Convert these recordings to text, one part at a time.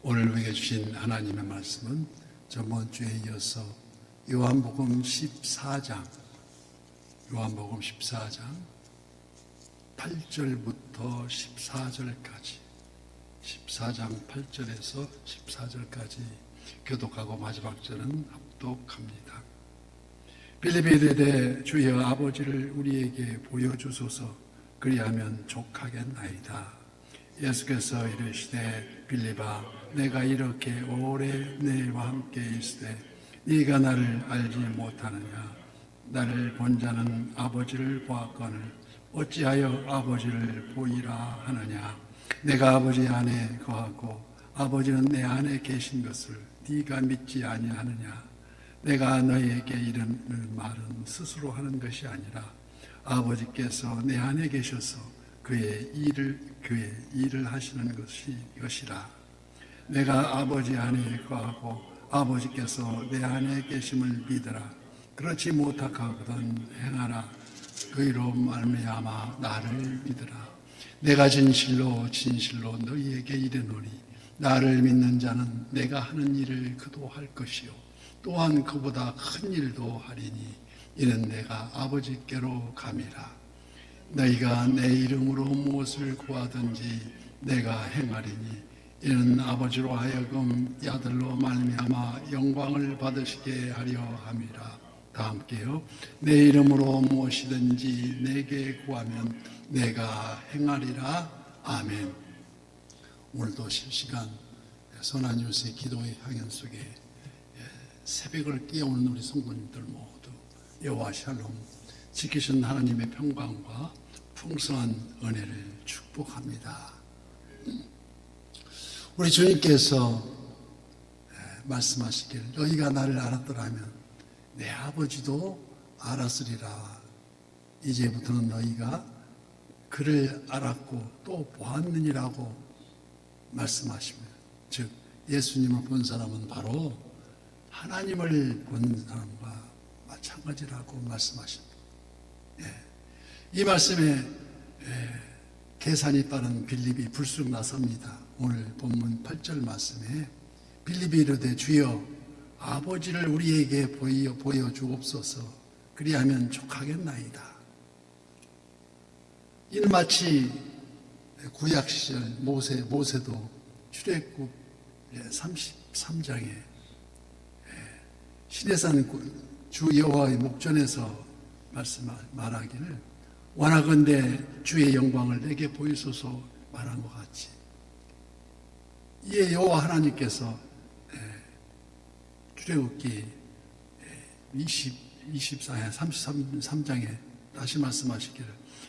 오늘 우리에게 주신 하나님의 말씀은 저번 주에 이어서 요한복음 14장 8절부터 14절까지 14장 8절에서 14절까지 교독하고 마지막 절은 합독합니다. 빌립보에 이르되 주여 아버지를 우리에게 보여주소서 그리하면 족하겠나이다. 예수께서 이르시되 빌립아 내가 이렇게 오래 너희와 함께 있으되 네가 나를 알지 못하느냐. 나를 본 자는 아버지를 보았거늘 어찌하여 아버지를 보이라 하느냐. 내가 아버지 안에 거하고 아버지는 내 안에 계신 것을 네가 믿지 아니하느냐. 내가 너희에게 이르는 말은 스스로 하는 것이 아니라 아버지께서 내 안에 계셔서 그의 일을 하시는 것이라. 내가 아버지 안에 거하고 아버지께서 내 안에 계심을 믿으라. 그렇지 못하거든 행하라. 그이로 말미암아 나를 믿으라. 내가 진실로 너희에게 이르노니 나를 믿는 자는 내가 하는 일을 그도 할 것이요 또한 그보다 큰 일도 하리니 이는 내가 아버지께로 감이라. 너희가 내 이름으로 무엇을 구하든지 내가 행하리니 이는 아버지로 하여금 이 아들로 말미암아 영광을 받으시게 하려 함이라. 다 함께요. 내 이름으로 무엇이든지 내게 구하면 내가 행하리라. 아멘. 오늘도 실시간 선한 요새 기도의 향연 속에 새벽을 깨우는 우리 성도님들 모두 여호와 샬롬 지키신 하나님의 평강과 풍성한 은혜를 축복합니다. 우리 주님께서 말씀하시길 너희가 나를 알았더라면 내 아버지도 알았으리라. 이제부터는 너희가 그를 알았고 또 보았느니라고 말씀하시며 즉 예수님을 본 사람은 바로 하나님을 본 사람과 마찬가지라고 말씀하십니다. 이 말씀에 계산이 빠른 빌립이 불쑥 나섭니다. 오늘 본문 8절 말씀에 빌립이 이르되 주여 아버지를 우리에게 보여주옵소서 그리하면 족하겠나이다. 이는 마치 구약시절 모세도 출애굽 33장에 시내산 주 여호와의 목전에서 말하기를 원하건대 주의 영광을 내게 보이소서 말한 것 같이 이에 여호와 하나님께서 출애굽기 33장에 다시 말씀하시기를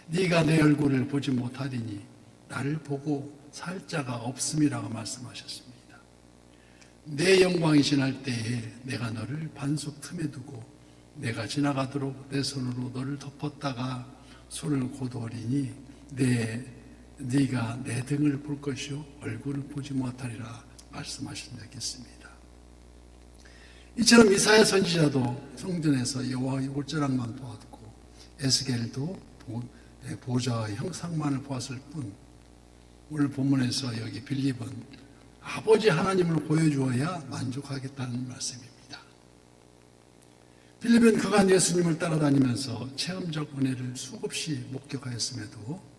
네가 내 얼굴을 보지 못하리니 나를 보고 살 자가 없음이라고 말씀하셨습니다. 내 영광이 지날 때에 내가 너를 반석 틈에 두고 내가 지나가도록 내 손으로 너를 덮었다가 손을 고도하리니 네가 내 등을 볼 것이요 얼굴을 보지 못하리라 말씀하신 적이 있습니다. 이처럼 이사야 선지자도 성전에서 여호와의 옷자락만 보았고 에스겔도 보좌의 형상만을 보았을 뿐 오늘 본문에서 여기 빌립은 아버지 하나님을 보여주어야 만족하겠다는 말씀입니다. 빌립은 그간 예수님을 따라다니면서 체험적 은혜를 수없이 목격하였음에도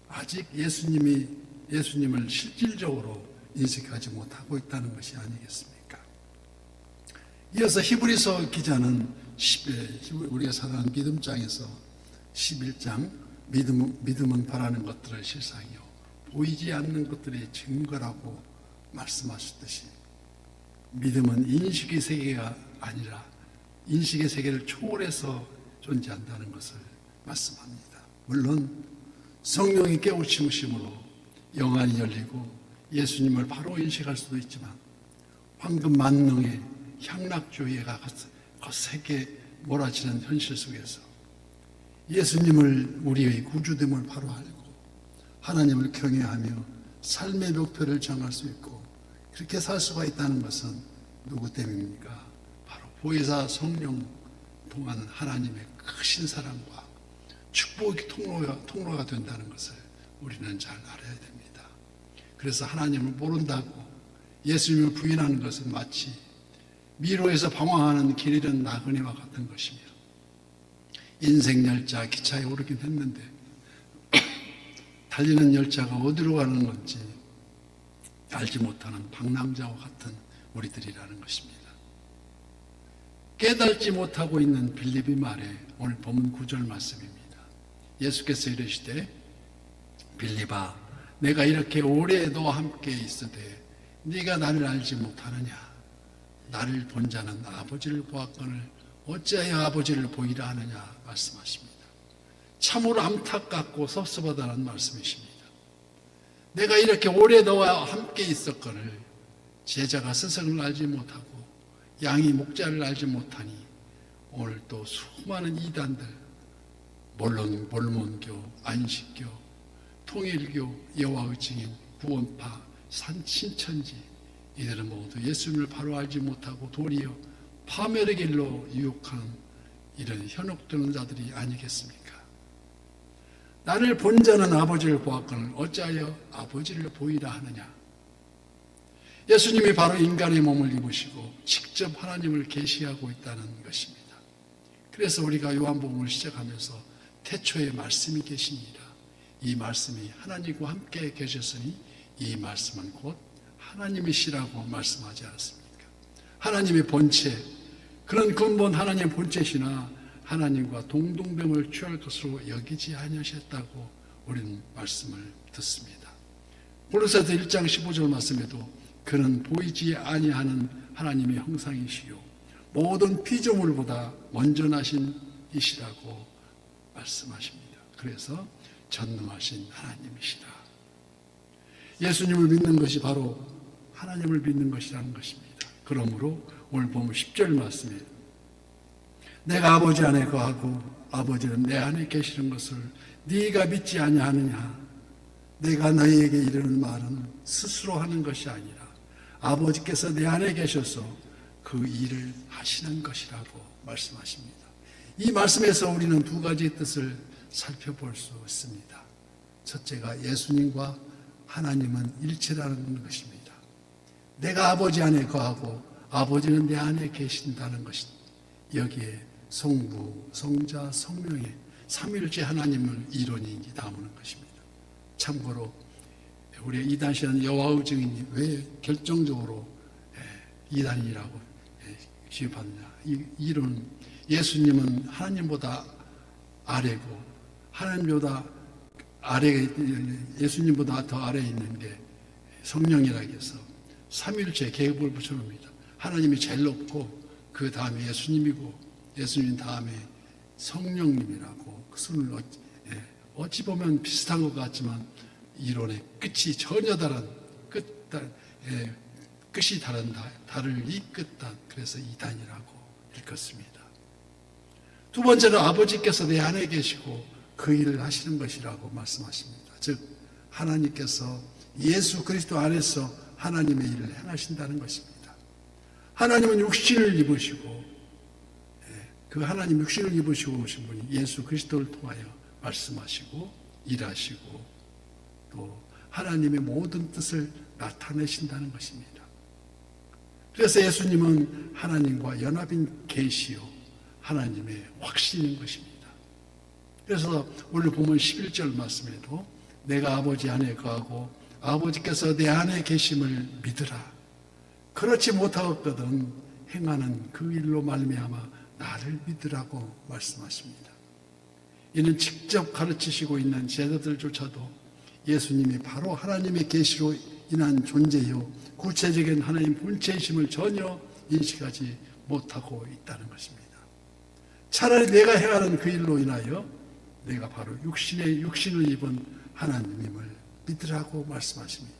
아직 예수님을 실질적으로 인식하지 못하고 있다는 것이 아니겠습니까? 이어서 히브리서 기자는 우리가 사랑하는 믿음장에서 11장 믿음은 바라는 것들의 실상이요 보이지 않는 것들의 증거라고 말씀하셨듯이 믿음은 인식의 세계가 아니라 인식의 세계를 초월해서 존재한다는 것을 말씀합니다. 물론 성령이 깨우치심으로 영안이 열리고 예수님을 바로 인식할 수도 있지만 황금 만능의 향락주의가 거세게 몰아치는 현실 속에서 예수님을 우리의 구주됨을 바로 알고 하나님을 경외하며 삶의 목표를 정할 수 있고 그렇게 살 수가 있다는 것은 누구 때문입니까? 바로 보혜사 성령 통하는 하나님의 크신 사랑과 축복의 통로가 된다는 것을 우리는 잘 알아야 됩니다. 그래서 하나님을 모른다고 예수님을 부인하는 것은 마치 미로에서 방황하는 길 잃은 나그네와 같은 것이며, 인생 열차 기차에 오르긴 했는데 달리는 열차가 어디로 가는 건지 알지 못하는 방랑자와 같은 우리들이라는 것입니다. 깨닫지 못하고 있는 빌립의 말에 오늘 본문 9절 말씀입니다. 예수께서 이르시되 빌립아, 내가 이렇게 오래 너와 함께 있으되 네가 나를 알지 못하느냐? 나를 본 자는 아버지를 보았거늘 어찌하여 아버지를 보이라 하느냐 말씀하십니다. 참으로 안타깝고 섭섭하다는 말씀이십니다. 내가 이렇게 오래 너와 함께 있었거늘 제자가 스승을 알지 못하고 양이 목자를 알지 못하니 오늘 또 수많은 이단들, 몰몬교, 안식교, 통일교, 여호와의 증인, 구원파, 신천지, 이들은 모두 예수님을 바로 알지 못하고 도리어 파멸의 길로 유혹하는 이런 현혹되는 자들이 아니겠습니까? 나를 본 자는 아버지를 보았거늘 어찌하여 아버지를 보이라 하느냐? 예수님이 바로 인간의 몸을 입으시고 직접 하나님을 계시하고 있다는 것입니다. 그래서 우리가 요한복음을 시작하면서 태초에 말씀이 계시니라. 이 말씀이 하나님과 함께 계셨으니 이 말씀은 곧 하나님이시라고 말씀하지 않았습니까? 하나님의 본체, 그런 근본 하나님의 본체시나 하나님과 동등됨을 취할 것으로 여기지 아니하셨다고 우리는 말씀을 듣습니다. 골로새서 1장 15절 말씀에도 그는 보이지 아니하는 하나님의 형상이시요 모든 피조물보다 먼저 나신 이시라고 말씀하십니다. 그래서 전능하신 하나님이시라. 예수님을 믿는 것이 바로 하나님을 믿는 것이라는 것입니다. 그러므로 오늘 보면 10절 말씀에 내가 아버지 안에 거하고 아버지는 내 안에 계시는 것을 네가 믿지 아니하느냐? 내가 너희에게 이르는 말은 스스로 하는 것이 아니라 아버지께서 내 안에 계셔서 그 일을 하시는 것이라고 말씀하십니다. 이 말씀에서 우리는 두 가지 뜻을 살펴볼 수 있습니다. 첫째가 예수님과 하나님은 일체라는 것입니다. 내가 아버지 안에 거하고 아버지는 내 안에 계신다는 것이 여기에 성부, 성자, 성령의 삼위일체 하나님을 이론이 담는 것입니다. 참고로 우리 이단시는 여호와의 증인이 왜 결정적으로 이단이라고 취급하느냐? 이 이론은 예수님은 하나님보다 아래고 하나님보다 아래, 예수님보다 더 아래에 있는 게 성령이라고 해서 삼위일체 계급을 붙여놓습니다. 하나님이 제일 높고 그 다음에 예수님이고 예수님 다음에 성령님이라고 그 순을 어찌 보면 비슷한 것 같지만 이론의 끝이 전혀 다른 끝이 다른다. 달을 이끝다. 그래서 이단이라고 읽었습니다. 두 번째는 아버지께서 내 안에 계시고 그 일을 하시는 것이라고 말씀하십니다. 즉 하나님께서 예수 그리스도 안에서 하나님의 일을 행하신다는 것입니다. 하나님은 육신을 입으시고 그 하나님 육신을 입으시고 오신 분이 예수 그리스도를 통하여 말씀하시고 일하시고 또 하나님의 모든 뜻을 나타내신다는 것입니다. 그래서 예수님은 하나님과 연합인 계시요 하나님의 확신인 것입니다. 그래서 오늘 보면 11절 말씀에도 내가 아버지 안에 거하고 아버지께서 내 안에 계심을 믿으라. 그렇지 못하거든 행하는 그 일로 말미암아 나를 믿으라고 말씀하십니다. 이는 직접 가르치시고 있는 제자들조차도 예수님이 바로 하나님의 계시로 인한 존재요 구체적인 하나님 본체이심을 전혀 인식하지 못하고 있다는 것입니다. 차라리 내가 행하는 그 일로 인하여 내가 바로 육신을 입은 하나님임을 믿으라고 말씀하십니다.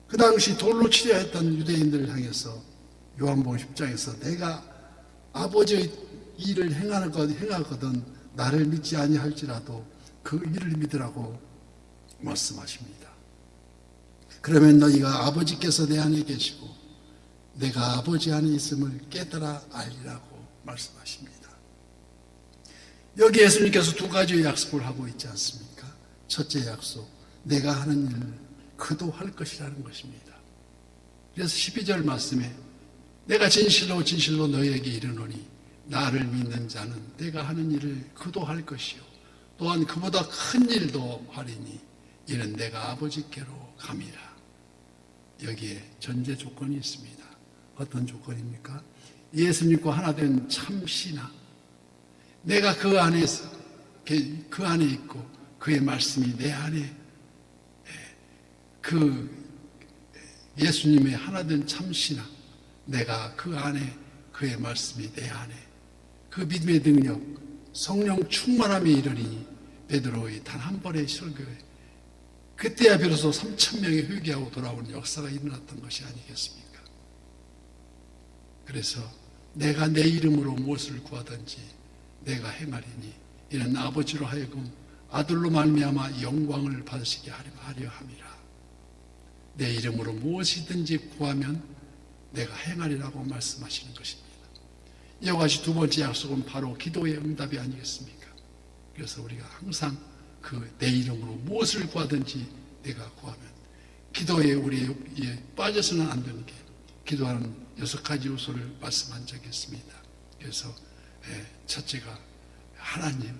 그 당시 돌로 치려 했던 유대인들을 향해서 요한복음 10장에서 내가 아버지의 일을 행하거든 나를 믿지 아니할지라도 그 일을 믿으라고 말씀하십니다. 그러면 너희가 아버지께서 내 안에 계시고 내가 아버지 안에 있음을 깨달아 알리라고 말씀하십니다. 여기 예수님께서 두 가지의 약속을 하고 있지 않습니까? 첫째 약속, 내가 하는 일을 그도 할 것이라는 것입니다. 그래서 12절 말씀에 내가 진실로 진실로 너희에게 이르노니 나를 믿는 자는 내가 하는 일을 그도 할 것이요 또한 그보다 큰 일도 하리니 이는 내가 아버지께로 감이라. 여기에 전제 조건이 있습니다. 어떤 조건입니까? 예수님과 하나 된 참 신앙. 내가 그 안에서 그 안에 있고 그의 말씀이 내 안에 그 예수님의 하나 된 참 신앙. 내가 그 안에 그의 말씀이 내 안에 그 믿음의 능력 성령 충만함에 이르니 베드로의 단 한 번의 설교에 그때야 비로소 3,000명이 회개하고 돌아오는 역사가 일어났던 것이 아니겠습니까? 그래서 내가 내 이름으로 무엇을 구하든지 내가 행하리니 이는 아버지로 하여금 아들로 말미암아 영광을 받으시게 하려 함이라. 내 이름으로 무엇이든지 구하면 내가 행하리라고 말씀하시는 것입니다. 이와 같이 두 번째 약속은 바로 기도의 응답이 아니겠습니까? 그래서 우리가 항상 그 내 이름으로 무엇을 구하든지 내가 구하면 기도에 우리에 빠져서는 안 되는 게 기도하는 6가지 요소를 말씀한 적이 있습니다. 그래서 첫째가 하나님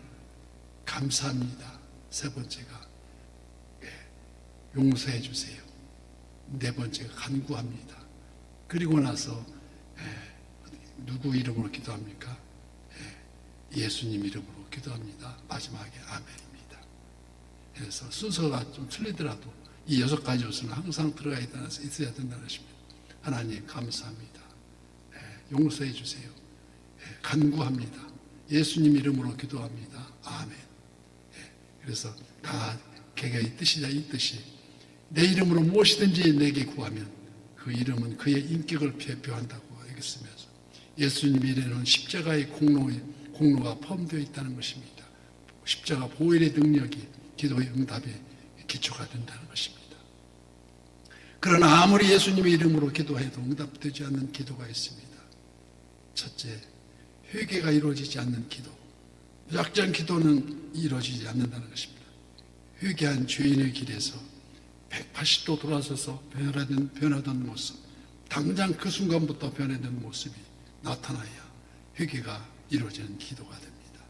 감사합니다. 세 번째가 용서해 주세요. 네 번째가 간구합니다. 그리고 나서 누구 이름으로 기도합니까? 예수님 이름으로 기도합니다. 마지막에 아멘입니다. 그래서 순서가 좀 틀리더라도 이 6가지 요소는 항상 들어가 있어야 된다는 것입니다. 하나님 감사합니다. 용서해 주세요. 간구합니다. 예수님 이름으로 기도합니다. 아멘. 그래서 다 개개의 뜻이자 이 뜻이 내 이름으로 무엇이든지 내게 구하면 그 이름은 그의 인격을 표한다고 알겠으면서 예수님 이름은 십자가의 공로가 포함되어 있다는 것입니다. 십자가 보혈의 능력이 기도의 응답의 기초가 된다는 것입니다. 그러나 아무리 예수님의 이름으로 기도해도 응답되지 않는 기도가 있습니다. 첫째, 회개가 이루어지지 않는 기도. 무작정 기도는 이루어지지 않는다는 것입니다. 회개한 죄인의 길에서 180도 돌아서서 변하던 모습, 당장 그 순간부터 변화된 모습이 나타나야 회개가 이루어지는 기도가 됩니다.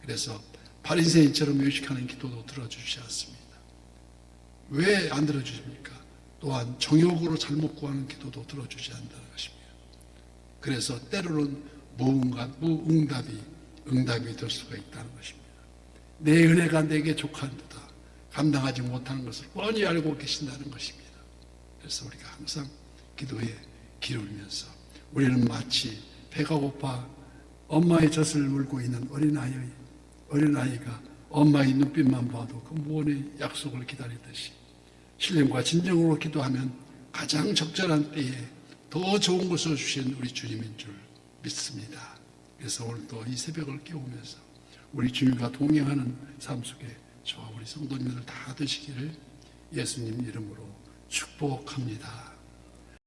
그래서 바리새인처럼 의식하는 기도도 들어주지 않습니다. 왜 안 들어주십니까? 또한 정욕으로 잘못 구하는 기도도 들어주지 않는다는 것입니다. 그래서 때로는 응답이 될 수가 있다는 것입니다. 내 은혜가 내게 족한도다 감당하지 못하는 것을 뻔히 알고 계신다는 것입니다. 그래서 우리가 항상 기도에 기울이면서 우리는 마치 배가 고파 엄마의 젖을 물고 있는 어린아이가 엄마의 눈빛만 봐도 그 무언의 약속을 기다리듯이 신령과 진정으로 기도하면 가장 적절한 때에 더 좋은 것을 주신 우리 주님인 줄 믿습니다. 그래서 오늘도 이 새벽을 깨우면서 우리 주님과 동행하는 삶 속에 저와 우리 성도님들 다 되시기를 예수님 이름으로 축복합니다.